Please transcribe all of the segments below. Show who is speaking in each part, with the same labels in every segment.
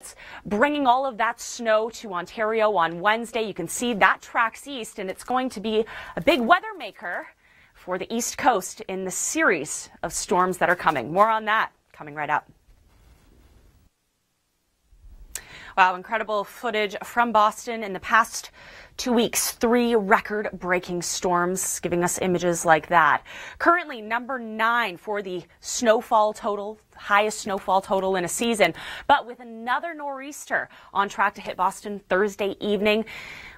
Speaker 1: it's bringing all of that snow to Ontario on Wednesday. You can see that tracks east, and it's going to be a big weather maker for the East Coast in the series of storms that are coming. More on that coming right up. Wow, incredible footage from Boston in the past 2 weeks. 3 record-breaking storms giving us images like that. Currently number 9 for the snowfall total, highest snowfall total in a season. But with another nor'easter on track to hit Boston Thursday evening,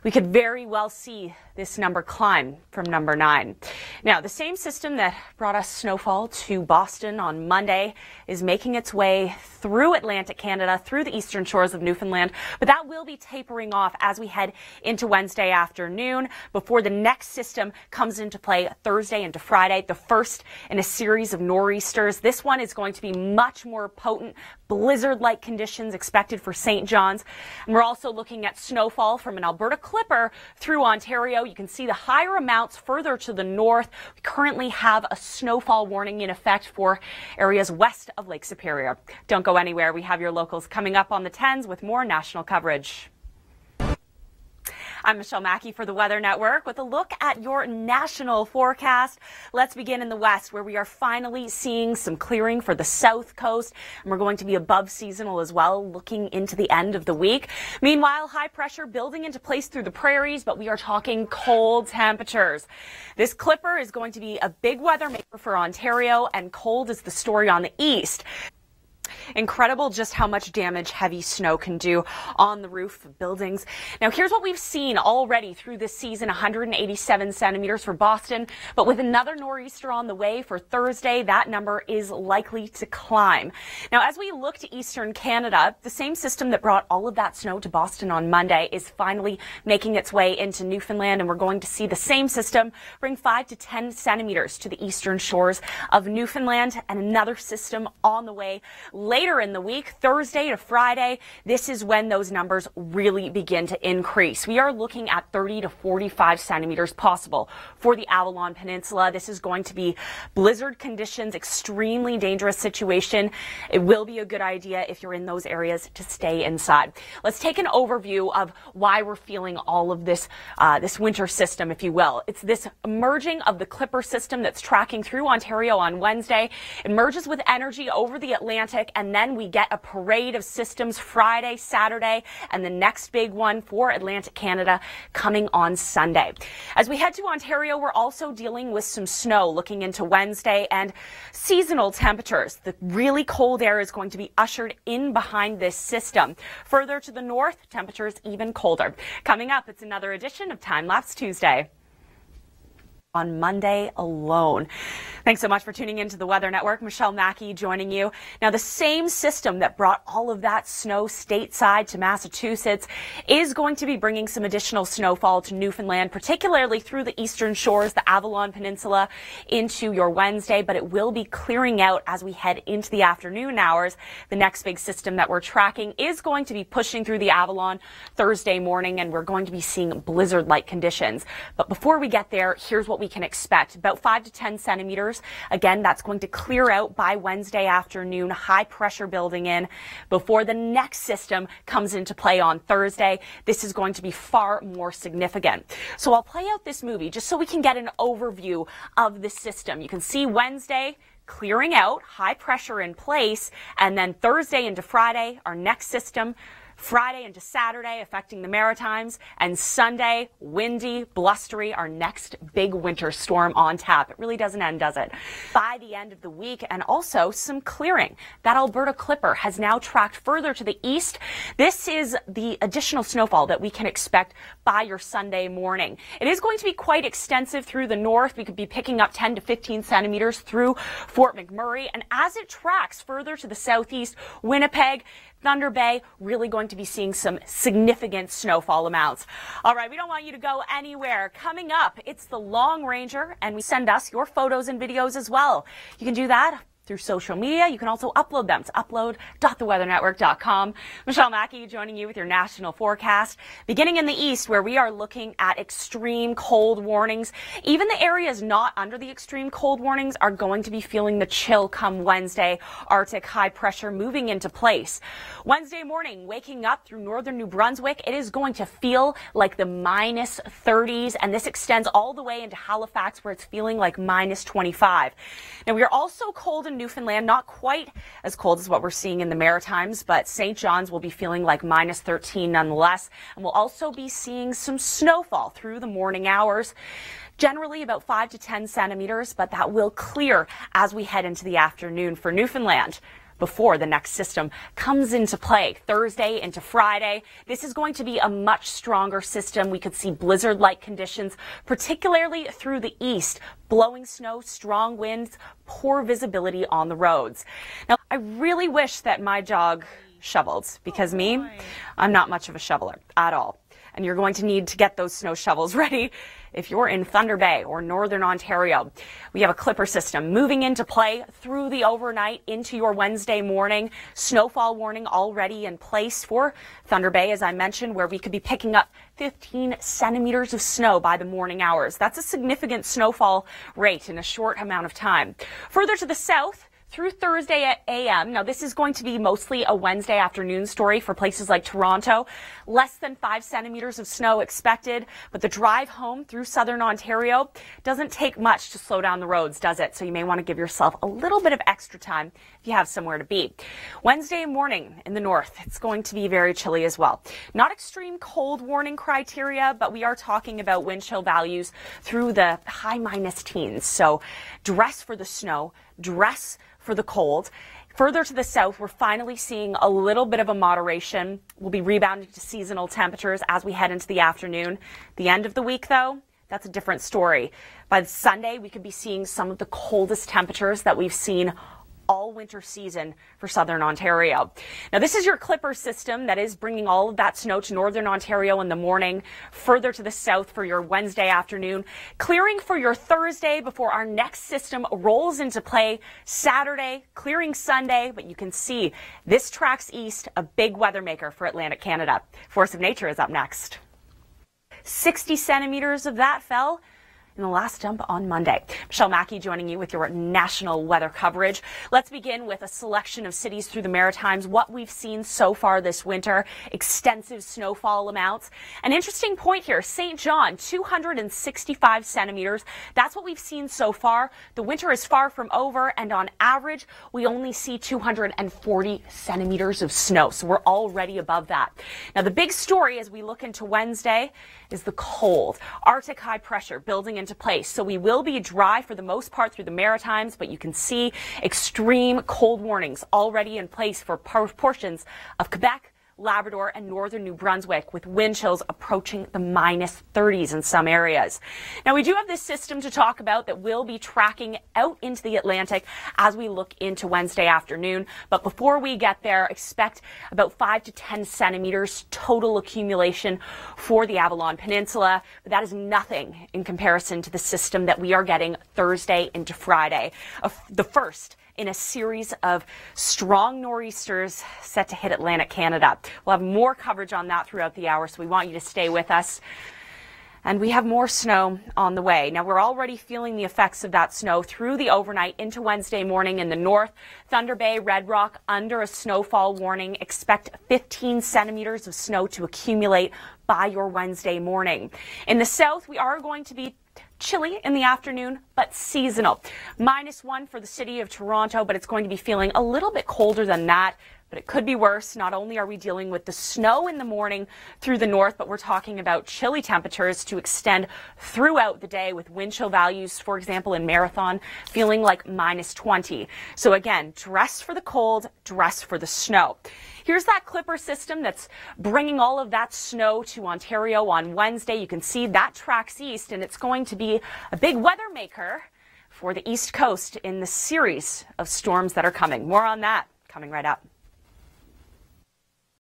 Speaker 1: we could very well see this number climb from number 9. Now, the same system that brought us snowfall to Boston on Monday is making its way through Atlantic Canada, through the eastern shores of Newfoundland, but that will be tapering off as we head into Wednesday afternoon before the next system comes into play Thursday into Friday, the first in a series of nor'easters. This one is going to be much more potent, blizzard-like conditions expected for St. John's. And we're also looking at snowfall from an Alberta Clipper through Ontario. You can see the higher amounts further to the north. We currently have a snowfall warning in effect for areas west of Lake Superior. Don't go anywhere. We have your locals coming up on the 10s with more national coverage. I'm Michelle Mackey for the Weather Network with a look at your national forecast. Let's begin in the west, where we are finally seeing some clearing for the south coast, and we're going to be above seasonal as well, looking into the end of the week. Meanwhile, high pressure building into place through the prairies, but we are talking cold temperatures. This clipper is going to be a big weather maker for Ontario, and cold is the story on the east. Incredible just how much damage heavy snow can do on the roof of buildings. Now, here's what we've seen already through this season: 187 centimeters for Boston, but with another nor'easter on the way for Thursday, that number is likely to climb. Now, as we look to eastern Canada, the same system that brought all of that snow to Boston on Monday is finally making its way into Newfoundland, and we're going to see the same system bring 5 to 10 centimeters to the eastern shores of Newfoundland, and another system on the way later in the week, Thursday to Friday. This is when those numbers really begin to increase. We are looking at 30 to 45 centimeters possible for the Avalon Peninsula. This is going to be blizzard conditions, extremely dangerous situation. It will be a good idea if you're in those areas to stay inside. Let's take an overview of why we're feeling all of this, this winter system, if you will. It's this emerging of the Clipper system that's tracking through Ontario on Wednesday. It merges with energy over the Atlantic, and then we get a parade of systems Friday, Saturday, and the next big one for Atlantic Canada coming on Sunday. As we head to Ontario, we're also dealing with some snow looking into Wednesday and seasonal temperatures. The really cold air is going to be ushered in behind this system. Further to the north, temperatures even colder. Coming up, it's another edition of Time Lapse Tuesday on Monday alone. Thanks so much for tuning into the Weather Network. Michelle Mackey joining you. Now, the same system that brought all of that snow stateside to Massachusetts is going to be bringing some additional snowfall to Newfoundland, particularly through the eastern shores, the Avalon Peninsula, into your Wednesday, but it will be clearing out as we head into the afternoon hours. The next big system that we're tracking is going to be pushing through the Avalon Thursday morning, and we're going to be seeing blizzard-like conditions. But before we get there, here's what we can expect. About 5 to 10 centimeters. Again, that's going to clear out by Wednesday afternoon, high pressure building in before the next system comes into play on Thursday. This is going to be far more significant. So I'll play out this movie just so we can get an overview of the system. You can see Wednesday clearing out, high pressure in place, and then Thursday into Friday, our next system. Friday into Saturday, affecting the Maritimes, and Sunday, windy, blustery, our next big winter storm on tap. It really doesn't end, does it? By the end of the week, and also some clearing. That Alberta Clipper has now tracked further to the east. This is the additional snowfall that we can expect by your Sunday morning. It is going to be quite extensive through the north. We could be picking up 10 to 15 centimeters through Fort McMurray, and as it tracks further to the southeast, Winnipeg, Thunder Bay, really going to be seeing some significant snowfall amounts. All right, we don't want you to go anywhere. Coming up, it's the Long Ranger, and we send us your photos and videos as well. You can do that through social media. You can also upload them to upload.theweathernetwork.com. Michelle Mackey joining you with your national forecast. Beginning in the east, where we are looking at extreme cold warnings. Even the areas not under the extreme cold warnings are going to be feeling the chill come Wednesday. Arctic high pressure moving into place. Wednesday morning, waking up through northern New Brunswick, it is going to feel like the minus 30s, and this extends all the way into Halifax, where it's feeling like minus 25. Now, we are also cold in Newfoundland, not quite as cold as what we're seeing in the Maritimes, but St. John's will be feeling like minus 13 nonetheless, and we'll also be seeing some snowfall through the morning hours. Generally about 5 to 10 centimeters, but that will clear as we head into the afternoon for Newfoundland before the next system comes into play Thursday into Friday. This is going to be a much stronger system. We could see blizzard-like conditions, particularly through the east. Blowing snow, strong winds, poor visibility on the roads. Now, I really wish that my dog shoveled, because I'm not much of a shoveler at all. And you're going to need to get those snow shovels ready if you're in Thunder Bay or northern Ontario. We have a clipper system moving into play through the overnight into your Wednesday morning. Snowfall warning already in place for Thunder Bay, as I mentioned, where we could be picking up 15 centimeters of snow by the morning hours. That's a significant snowfall rate in a short amount of time. Further to the south, through Thursday at a.m. Now, this is going to be mostly a Wednesday afternoon story for places like Toronto. Less than 5 centimeters of snow expected, but the drive home through southern Ontario doesn't take much to slow down the roads, does it? So you may want to give yourself a little bit of extra time if you have somewhere to be. Wednesday morning in the north, it's going to be very chilly as well. Not extreme cold warning criteria, but we are talking about wind chill values through the high minus teens. So dress for the snow, dress for the cold. Further to the south, we're finally seeing a little bit of a moderation. We'll be rebounding to seasonal temperatures as we head into the afternoon. The end of the week, though, that's a different story. By Sunday, we could be seeing some of the coldest temperatures that we've seen all winter season for southern Ontario. Now, this is your clipper system that is bringing all of that snow to northern Ontario in the morning, further to the south for your Wednesday afternoon, clearing for your Thursday before our next system rolls into play Saturday, clearing Sunday, but you can see this tracks east, a big weather maker for Atlantic Canada. Force of Nature is up next. 60 centimeters of that fell in the last dump on Monday. Michelle Mackey joining you with your national weather coverage. Let's begin with a selection of cities through the Maritimes, what we've seen so far this winter, extensive snowfall amounts. An interesting point here, St. John, 265 centimeters. That's what we've seen so far. The winter is far from over, and on average, we only see 240 centimeters of snow. So we're already above that. Now, the big story as we look into Wednesday is the cold. Arctic high pressure building into place. So we will be dry for the most part through the Maritimes, but you can see extreme cold warnings already in place for portions of Quebec, Labrador, and northern New Brunswick, with wind chills approaching the minus 30s in some areas. Now, we do have this system to talk about that will be tracking out into the Atlantic as we look into Wednesday afternoon. But before we get there, expect about 5 to 10 centimeters total accumulation for the Avalon Peninsula. But that is nothing in comparison to the system that we are getting Thursday into Friday, the first in a series of strong nor'easters set to hit Atlantic Canada. We'll have more coverage on that throughout the hour, so we want you to stay with us. And we have more snow on the way. Now, we're already feeling the effects of that snow through the overnight into Wednesday morning in the north. Thunder Bay, Red Rock under a snowfall warning. Expect 15 centimeters of snow to accumulate by your Wednesday morning. In the south, we are going to be chilly in the afternoon, but seasonal. -1 for the city of Toronto, but it's going to be feeling a little bit colder than that. But it could be worse. Not only are we dealing with the snow in the morning through the north, but we're talking about chilly temperatures to extend throughout the day, with wind chill values, for example, in Marathon, feeling like -20. So again, dress for the cold, dress for the snow. Here's that clipper system that's bringing all of that snow to Ontario on Wednesday. You can see that tracks east, and it's going to be a big weather maker for the East Coast in the series of storms that are coming. More on that coming right up.